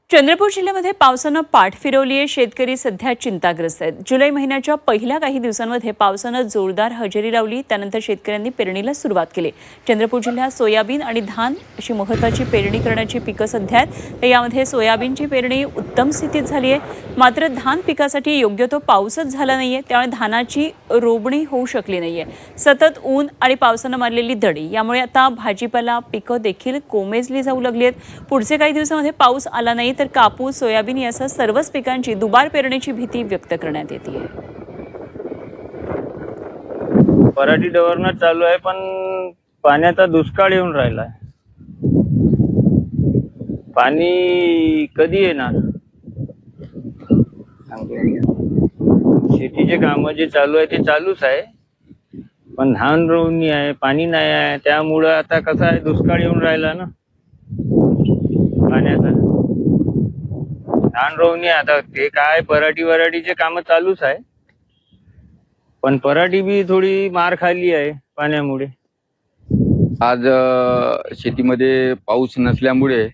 चंद्रपूर जिल्ह्यामध्ये पावसानं पाठ फिरवली आहे. शेतकरी सध्या चिंताग्रस्त आहेत. जुलै महिन्याच्या पहिल्या काही दिवसांमध्ये पावसानं जोरदार हजेरी लावली. त्यानंतर शेतकऱ्यांनी पेरणीला सुरुवात केली. चंद्रपूर जिल्ह्यात सोयाबीन आणि धान अशी महत्त्वाची पेरणी करण्याची पिकं सध्या आहेत. तर यामध्ये सोयाबीनची पेरणी उत्तम स्थितीत झाली आहे. मात्र धान पिकासाठी योग्य तो पाऊसच झाला नाहीये, त्यामुळे धानाची रोपणी होऊ शकली नाहीये. सतत ऊन आणि पावसानं मारलेली दडी यामुळे आता भाजीपाला पिकं देखील कोमेजली जाऊ लागली आहेत. पुढचे काही दिवसांमध्ये पाऊस आला नाही तर कापूस, सोयाबीन यासह सर्वच पिकांची दुबार पेरणीची भीती व्यक्त करण्यात येते. पराठी डवरणं चालू आहे, पण पाण्याचा दुष्काळ येऊन राहिलाय. पाणी कधी येणार? शेतीचे काम जे चालू आहे ते चालूच आहे, पण धान रोवणी आहे, पाणी नाही आहे. त्यामुळं आता कसं आहे, दुष्काळ येऊन राहिला ना पाण्याचा. धान रोवणी आता ते काय पराठीचे काम चालूच आहे, पण पराठी बी थोडी मार खाल्ली आहे पाण्यामुळे. आज शेतीमध्ये पाऊस नसल्यामुळे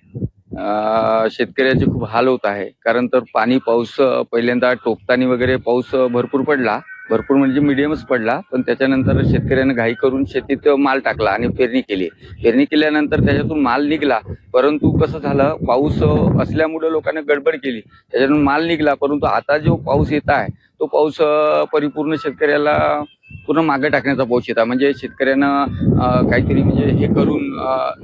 शेतकऱ्याचे खूप हाल होत आहे. कारण तर पाऊस पहिल्यांदा टोकताना वगैरे पाऊस भरपूर पडला, भरपूर म्हणजे मिडियमच पडला, पण त्याच्यानंतर शेतकऱ्यानं घाई करून शेतीत माल टाकला आणि पेरणी केली. पेरणी केल्यानंतर त्याच्यातून माल निघला, परंतु कसं झालं, पाऊस असल्यामुळे लोकांनी गडबड केली, त्याच्यातून माल निघाला. परंतु आता जो पाऊस येत आहे तो पाऊस परिपूर्ण शेतकऱ्याला पूर्ण मागे टाकण्याचा पाऊस येतात. म्हणजे शेतकऱ्यानं काहीतरी म्हणजे हे करून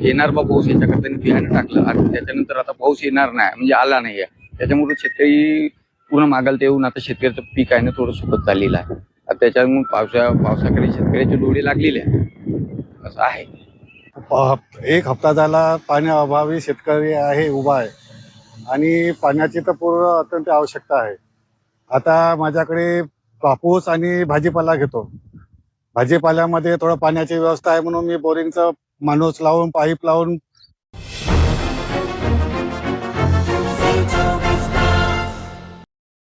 येणार बा पाऊस याच्याकरता बियाणं टाकलं आणि त्याच्यानंतर आता पाऊस येणार नाही, म्हणजे आला नाही आहे. त्याच्यामुळे शेतकरी पूर्ण मागायला येऊन आता शेतकऱ्याचं पीक आहे ना थोडं सुकत चाललेलं आहे. आता त्याच्यामुळे पावसाकडे शेतकऱ्याचे डोळे लागलेले आहे, असं आहे. एक हप्ता झाला पाण्याअभावी शेतकरी आहे उभा आहे आणि पाण्याची तर पूर्ण अत्यंत आवश्यकता आहे. आता माझ्याकडे कापूस आणि भाजीपाला घेतो. भाजीपाल्यामध्ये थोडं पाण्याची व्यवस्था आहे म्हणून मी बोरिंगचा माणूस लावून पाईप लावून